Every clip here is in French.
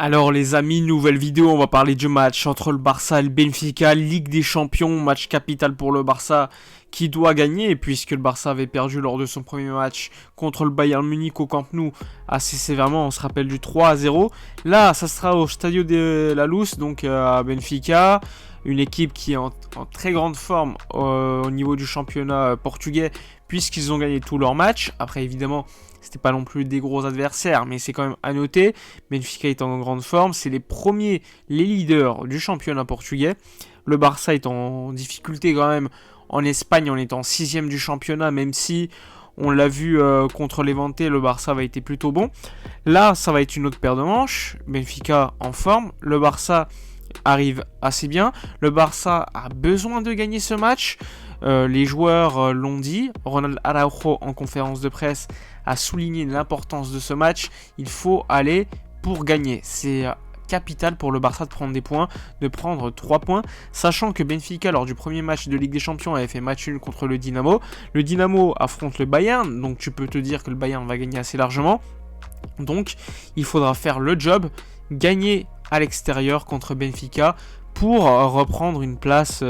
Alors les amis, nouvelle vidéo, on va parler du match entre le Barça et le Benfica, Ligue des Champions, match capital pour le Barça qui doit gagner puisque le Barça avait perdu lors de son premier match contre le Bayern Munich au Camp Nou assez sévèrement, on se rappelle du 3-0. Là, ça sera au Stadio de la Luz, donc à Benfica, une équipe qui est en très grande forme au niveau du championnat portugais puisqu'ils ont gagné tous leurs matchs. Après évidemment, c'était pas non plus des gros adversaires, mais c'est quand même à noter. Benfica est en grande forme, c'est les leaders du championnat portugais. Le Barça est en difficulté quand même en Espagne en étant 6ème du championnat, même si on l'a vu contre l'Levante, le Barça va été plutôt bon. Là, ça va être une autre paire de manches. Benfica en forme, le Barça arrive assez bien. Le Barça a besoin de gagner ce match. Les joueurs l'ont dit. Ronald Araujo en conférence de presse a souligné l'importance de ce match. Il faut aller pour gagner. C'est capital pour le Barça de prendre des points, de prendre 3 points, sachant que Benfica lors du premier match de Ligue des Champions avait fait match nul contre le Dynamo. Le Dynamo affronte le Bayern, donc tu peux te dire que le Bayern va gagner assez largement. Donc il faudra faire le job, gagner à l'extérieur contre Benfica pour reprendre une place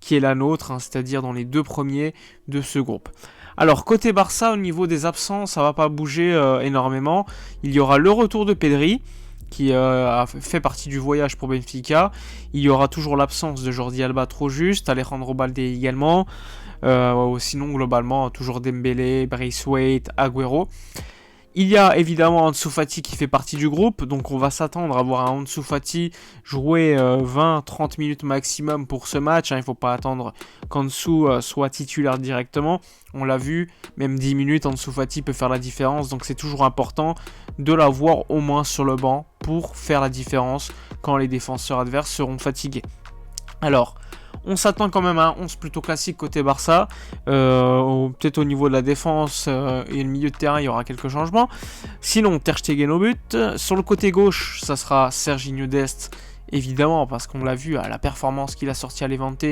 qui est la nôtre, hein, c'est-à-dire dans les 2 premiers de ce groupe. Alors côté Barça, au niveau des absents, ça va pas bouger énormément. Il y aura le retour de Pedri qui a fait partie du voyage pour Benfica. Il y aura toujours l'absence de Jordi Alba trop juste, Alejandro Balde également. Sinon globalement toujours Dembélé, Braithwaite, Agüero. Il y a évidemment Ansu Fati qui fait partie du groupe, donc on va s'attendre à voir un Ansu Fati jouer 20-30 minutes maximum pour ce match. Il ne faut pas attendre qu'Ansu soit titulaire directement. On l'a vu, même 10 minutes, Ansu Fati peut faire la différence, donc c'est toujours important de l'avoir au moins sur le banc pour faire la différence quand les défenseurs adverses seront fatigués. Alors, on s'attend quand même à un 11 plutôt classique côté Barça. Peut-être au niveau de la défense et le milieu de terrain, il y aura quelques changements. Sinon, Ter Stegen au but. Sur le côté gauche, ça sera Serginho Dest, évidemment, parce qu'on l'a vu, la performance qu'il a sortie à Levante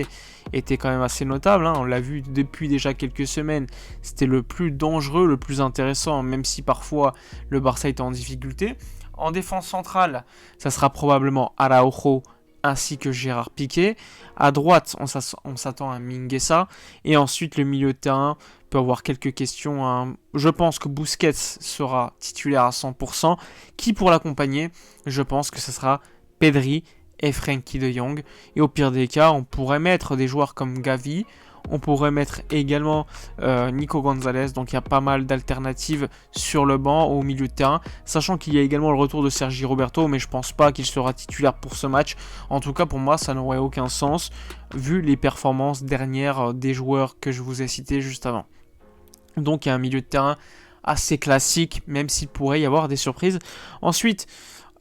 était quand même assez notable. On l'a vu depuis déjà quelques semaines. C'était le plus dangereux, le plus intéressant, même si parfois le Barça était en difficulté. En défense centrale, ça sera probablement Araujo ainsi que Gérard Piqué. À droite, on s'attend à Mingueza. Et ensuite, le milieu de terrain peut avoir quelques questions. Je pense que Busquets sera titulaire à 100%. Qui pour l'accompagner? Je pense que ce sera Pedri et Frenkie de Jong. Et au pire des cas, on pourrait mettre des joueurs comme Gavi. On pourrait mettre également Nico Gonzalez, donc il y a pas mal d'alternatives sur le banc au milieu de terrain, sachant qu'il y a également le retour de Sergi Roberto, mais je pense pas qu'il sera titulaire pour ce match. En tout cas pour moi ça n'aurait aucun sens vu les performances dernières des joueurs que je vous ai cités juste avant. Donc il y a un milieu de terrain assez classique, même s'il pourrait y avoir des surprises. Ensuite,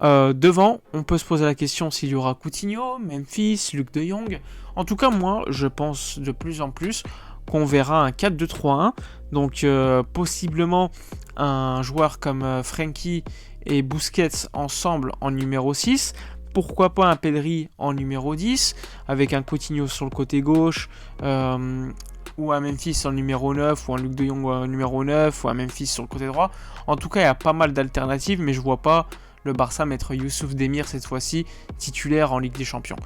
devant, on peut se poser la question s'il y aura Coutinho, Memphis, Luc de Jong. En tout cas, moi, je pense de plus en plus qu'on verra un 4-2-3-1. Donc, possiblement un joueur comme Frenkie et Busquets ensemble en numéro 6. Pourquoi pas un Pedri en numéro 10, avec un Coutinho sur le côté gauche, ou un Memphis en numéro 9, ou un Luc de Jong en numéro 9, ou un Memphis sur le côté droit. En tout cas, il y a pas mal d'alternatives, mais je vois pas le Barça mettre Youssouf Demir cette fois-ci titulaire en Ligue des Champions.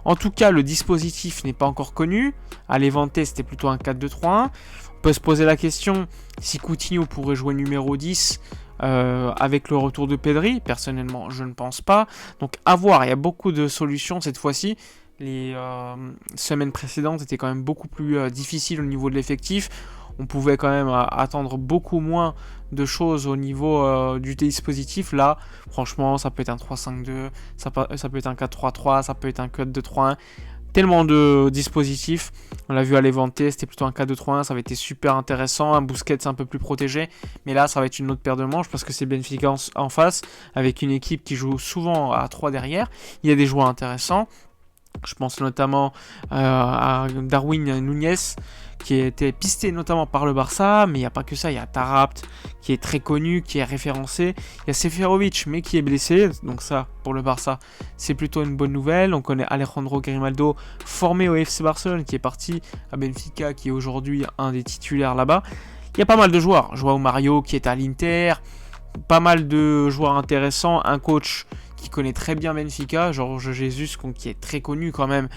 En tout cas, le dispositif n'est pas encore connu. À Levante, c'était plutôt un 4-2-3-1. On peut se poser la question si Coutinho pourrait jouer numéro 10 avec le retour de Pedri. Personnellement, je ne pense pas. Donc, à voir. Il y a beaucoup de solutions cette fois-ci. Les semaines précédentes étaient quand même beaucoup plus difficiles au niveau de l'effectif. On pouvait quand même attendre beaucoup moins de choses au niveau du dispositif. Là, franchement, ça peut être un 3-5-2, ça peut être un 4-3-3, ça peut être un 4-2-3-1. Tellement de dispositifs. On l'a vu à Levante, c'était plutôt un 4-2-3-1, ça avait été super intéressant. Un Busquets un peu plus protégé. Mais là, ça va être une autre paire de manches parce que c'est Benfica en face, avec une équipe qui joue souvent à 3 derrière. Il y a des joueurs intéressants. Je pense notamment à Darwin Núñez, qui a été pisté notamment par le Barça, mais il n'y a pas que ça, il y a Taarabt qui est très connu, qui est référencé, il y a Seferovic mais qui est blessé, donc ça pour le Barça c'est plutôt une bonne nouvelle. On connaît Alejandro Grimaldo, formé au FC Barcelone, qui est parti à Benfica, qui est aujourd'hui un des titulaires là-bas. Il y a pas mal de joueurs, Joao Mario qui est à l'Inter, pas mal de joueurs intéressants, un coach qui connaît très bien Benfica, Jorge Jesus, qui est très connu quand même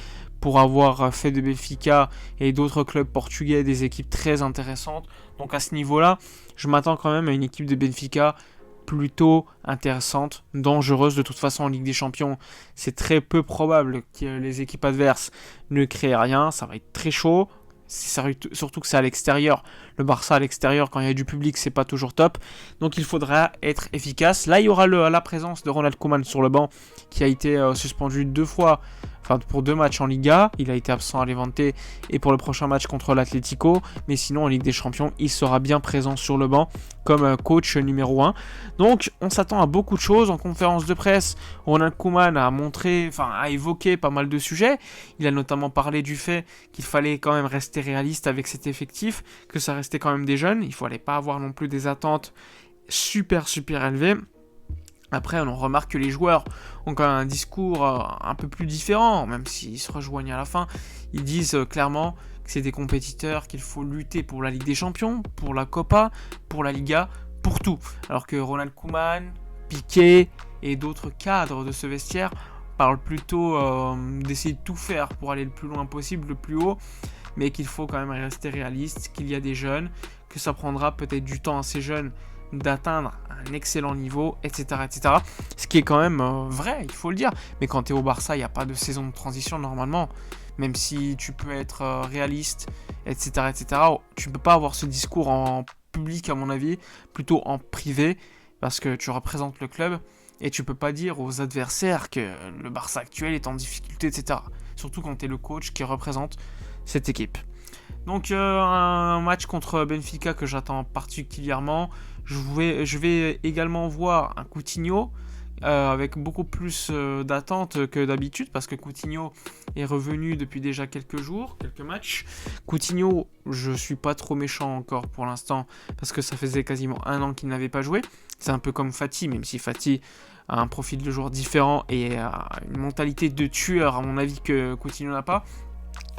pour avoir fait de Benfica et d'autres clubs portugais des équipes très intéressantes. Donc à ce niveau-là, je m'attends quand même à une équipe de Benfica plutôt intéressante, dangereuse. De toute façon, en Ligue des Champions, c'est très peu probable que les équipes adverses ne créent rien. Ça va être très chaud. Surtout que c'est à l'extérieur. Le Barça à l'extérieur, quand il y a du public, c'est pas toujours top. Donc il faudra être efficace. Là, il y aura la présence de Ronald Koeman sur le banc, qui a été suspendu 2 fois, enfin pour 2 matchs en Liga. Il a été absent à Levante et pour le prochain match contre l'Atlético. Mais sinon, en Ligue des Champions, il sera bien présent sur le banc comme coach numéro 1. Donc on s'attend à beaucoup de choses. En conférence de presse, Ronald Koeman a évoqué pas mal de sujets. Il a notamment parlé du fait qu'il fallait quand même rester réaliste avec cet effectif, que ça restait quand même des jeunes, il ne fallait pas avoir non plus des attentes super élevées. Après, on remarque que les joueurs ont quand même un discours un peu plus différent, même s'ils se rejoignent à la fin. Ils disent clairement que c'est des compétiteurs, qu'il faut lutter pour la Ligue des Champions, pour la Copa, pour la Liga, pour tout. Alors que Ronald Koeman, Piqué et d'autres cadres de ce vestiaire parlent plutôt d'essayer de tout faire pour aller le plus loin possible, le plus haut, mais qu'il faut quand même rester réaliste, qu'il y a des jeunes, que ça prendra peut-être du temps à ces jeunes d'atteindre un excellent niveau, etc. etc. Ce qui est quand même vrai, il faut le dire. Mais quand tu es au Barça, il n'y a pas de saison de transition normalement. Même si tu peux être réaliste, etc., etc., tu ne peux pas avoir ce discours en public, à mon avis, plutôt en privé, parce que tu représentes le club, et tu peux pas dire aux adversaires que le Barça actuel est en difficulté, etc. Surtout quand tu es le coach qui représente cette équipe. Donc un match contre Benfica que j'attends particulièrement. Je vais également voir un Coutinho avec beaucoup plus d'attente que d'habitude, parce que Coutinho est revenu depuis déjà quelques jours, quelques matchs. Coutinho, je suis pas trop méchant encore pour l'instant, parce que ça faisait quasiment 1 an qu'il n'avait pas joué. C'est un peu comme Fati, même si Fati a un profil de joueur différent et une mentalité de tueur, à mon avis, que Coutinho n'a pas.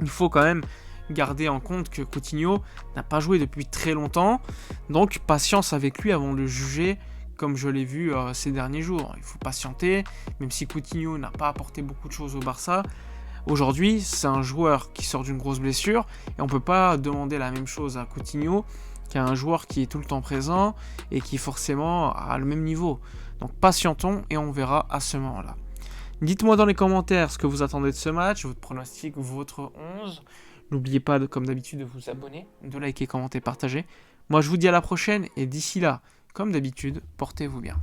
Il faut quand même garder en compte que Coutinho n'a pas joué depuis très longtemps, donc patience avec lui avant de le juger comme je l'ai vu ces derniers jours. Il faut patienter, même si Coutinho n'a pas apporté beaucoup de choses au Barça. Aujourd'hui, c'est un joueur qui sort d'une grosse blessure, et on ne peut pas demander la même chose à Coutinho qu'à un joueur qui est tout le temps présent et qui forcément a le même niveau. Donc patientons et on verra à ce moment-là. Dites-moi dans les commentaires ce que vous attendez de ce match, votre pronostic, votre 11. N'oubliez pas, comme d'habitude, de vous abonner, de liker, commenter, partager. Moi, je vous dis à la prochaine, et d'ici là, comme d'habitude, portez-vous bien.